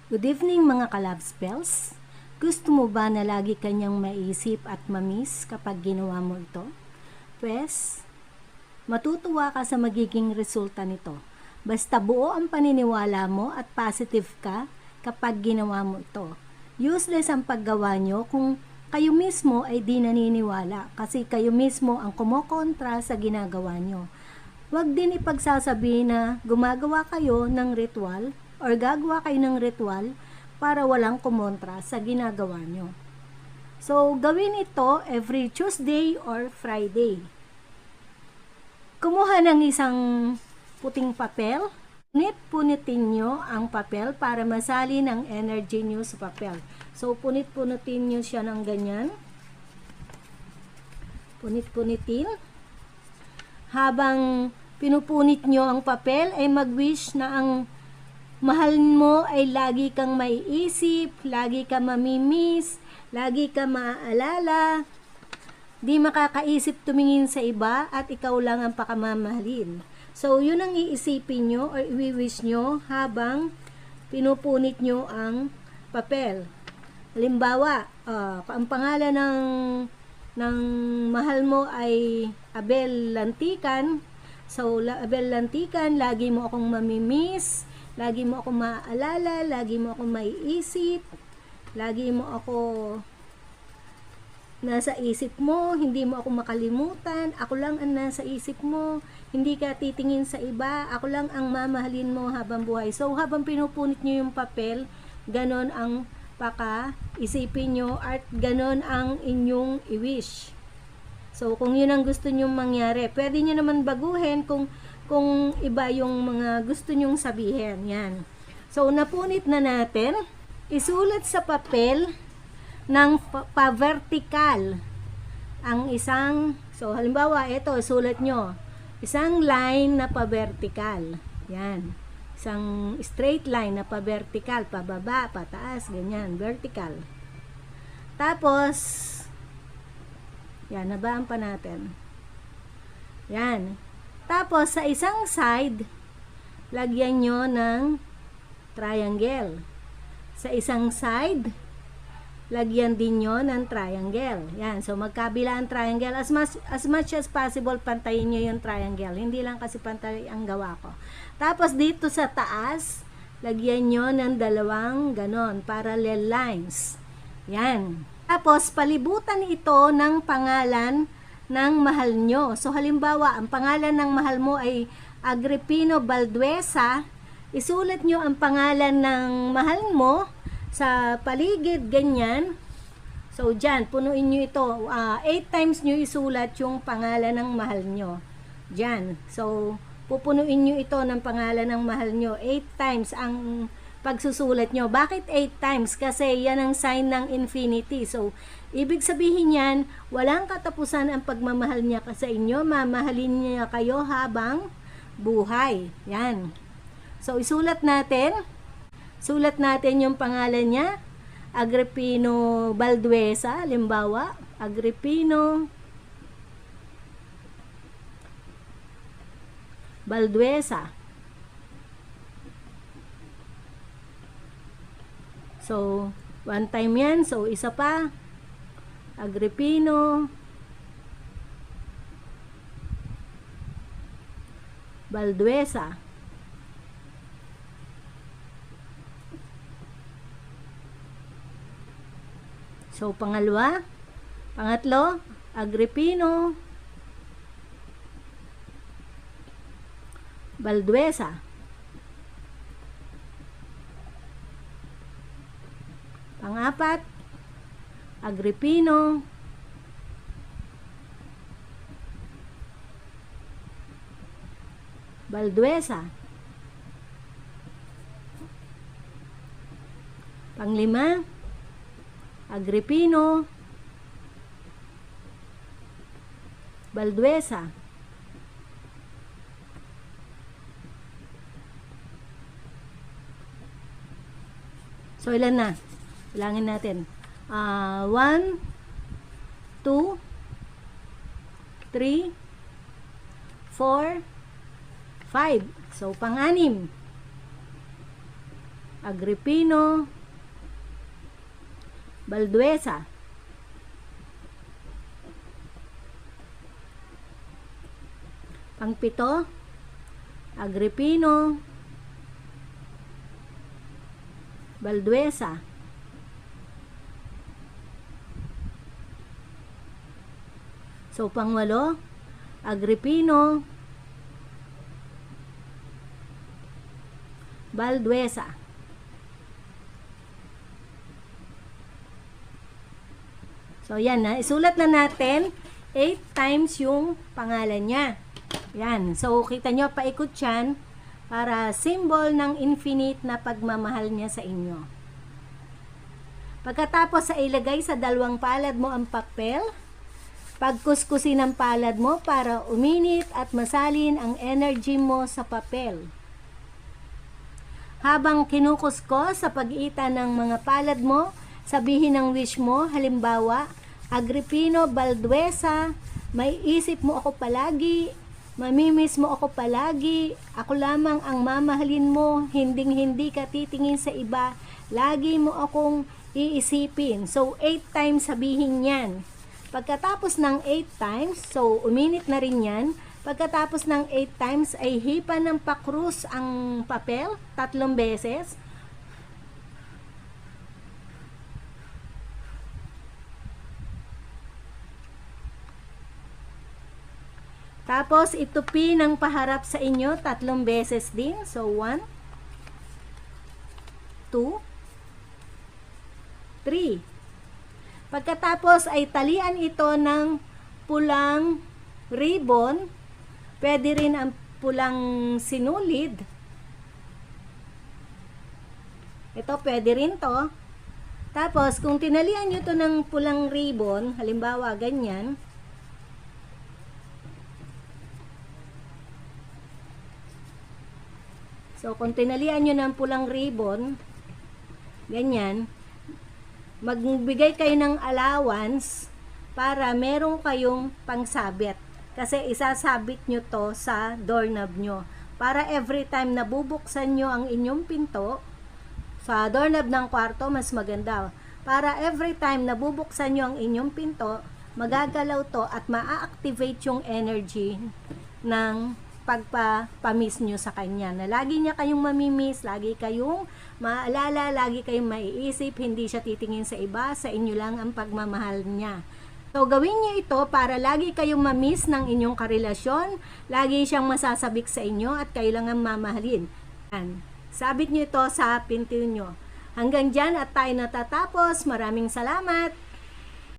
Good evening mga ka-love spells. Gusto mo ba na lagi kanyang maisip at mamiss kapag ginawa mo ito? Pwes, matutuwa ka sa magiging resulta nito. Basta buo ang paniniwala mo at positive ka kapag ginawa mo ito. Useless ang paggawa nyo kung kayo mismo ay di naniniwala kasi kayo mismo ang kumokontra sa ginagawa nyo. Huwag din ipagsasabi na gumagawa kayo ng ritual or gagawa kayo ng ritual para walang kumontra sa ginagawa nyo. So, gawin ito every Tuesday or Friday. Kumuha ng isang puting papel. Punit-punitin nyo ang papel para masalin ang energy nyo sa papel. So, punit-punitin nyo siya ng ganyan. Punit-punitin. Habang pinupunit nyo ang papel, ay mag-wish na ang mahal mo ay lagi kang maiisip, lagi kang mamimiss, lagi kang maaalala, di makakaisip tumingin sa iba at ikaw lang ang pakamamahalin. So, yun ang iisipin nyo or i-wish nyo habang pinupunit nyo ang papel. Halimbawa, ang pangalan ng mahal mo ay Abel Lantican. So, Abel Lantican, lagi mo akong mamimiss, lagi mo akong maaalala, lagi mo akong maiisip, lagi mo ako nasa isip mo, hindi mo ako makalimutan, ako lang ang nasa isip mo, hindi ka titingin sa iba, ako lang ang mamahalin mo habang buhay. So, habang pinupunit nyo yung papel, ganon ang isipin nyo at ganon ang inyong i-wish. So, kung yun ang gusto nyong mangyari, pwede nyo naman baguhin kung iba yung mga gusto nyong sabihin. Yan. So, napunit na natin. Isulat sa papel ng pa-vertical ang isang, so halimbawa, ito, isulat nyo. Isang line na pa-vertical. Yan. Isang straight line na pa-vertical, pababa, pataas, ganyan, vertical. Tapos, yan, nabaan pa natin. Yan. Tapos, sa isang side, lagyan nyo ng triangle. Sa isang side, lagyan din nyo ng triangle. Yan. So, magkabila ang triangle. As much as possible, pantayin nyo yung triangle. Hindi lang kasi pantay ang gawa ko. Tapos, dito sa taas, lagyan nyo ng dalawang ganon, parallel lines. Yan. Tapos, palibutan ito ng pangalan ng mahal nyo. So, halimbawa, ang pangalan ng mahal mo ay Agripino Balduesa. Isulat nyo ang pangalan ng mahal mo sa paligid, ganyan. So, dyan, punuin nyo ito. 8 times nyo isulat yung pangalan ng mahal nyo. Dyan. So, pupunuin nyo ito ng pangalan ng mahal nyo. 8 times ang pagsusulat nyo. Bakit 8 times? Kasi yan ang sign ng infinity. So, ibig sabihin yan, walang katapusan ang pagmamahal niya sa inyo. Mamahalin niya kayo habang buhay. Yan. So, isulat natin. Sulat natin yung pangalan niya. Agripino Balduesa. Halimbawa, Agripino Balduesa. So, one time yan. So, isa pa. Agripino Balduesa. So, pangatlo, Agripino Balduesa. Pangapat, Agripino Balduesa. Panglima, Agripino Balduesa. So, ilan na? Bilangin natin. 1, 2, 3, 4, 5. So, pang-anim. Agripino Balduesa. Pangpito, Agripino Balduesa. So, pangwalo, Agripino Balduesa. So, yan na. Isulat na natin 8 times yung pangalan niya. Yan. So, kita nyo, paikot yan para symbol ng infinite na pagmamahal niya sa inyo. Pagkatapos sa ilagay sa dalawang palad mo ang papel, pagkuskusin ang palad mo para uminit at masalin ang energy mo sa papel. Habang kinukuskos sa pagitan ng mga palad mo, sabihin ang wish mo, halimbawa, Agripino Balduesa, may isip mo ako palagi, mamimiss mo ako palagi, ako lamang ang mamahalin mo, hinding-hindi ka titingin sa iba, lagi mo akong iisipin. So, 8 times sabihin yan. Pagkatapos ng 8 times, so uminit na rin yan, pagkatapos ng 8 times ay hipa ng pakrus ang papel, 3 beses. Tapos, itupi ng paharap sa inyo 3 beses din. So, 1, 2, 3. Pagkatapos ay talian ito ng pulang ribbon. Pwede rin ang pulang sinulid. Ito, pwede rin to. Tapos, kung tinalian nyo to ng pulang ribbon, halimbawa, ganyan, so, kung tinalian nyo ng pulang ribbon, ganyan, magbigay kayo ng allowance para meron kayong pangsabit. Kasi isasabit nyo to sa doorknob nyo. Para every time na bubuksan nyo ang inyong pinto, sa doorknob ng kwarto, mas maganda. Para every time na bubuksan nyo ang inyong pinto, magagalaw to at ma-activate yung energy ng pagpapamiss nyo sa kanya, na lagi niya kayong mamimiss, lagi kayong maalala, lagi kayong maiisip, hindi siya titingin sa iba, sa inyo lang ang pagmamahal niya. So, gawin niyo ito para lagi kayong mamiss ng inyong karelasyon, lagi siyang masasabik sa inyo at kayo lang ang mamahalin. Yan. Sabit niyo ito sa pinto nyo. Hanggang dyan at tayo natatapos. Maraming salamat!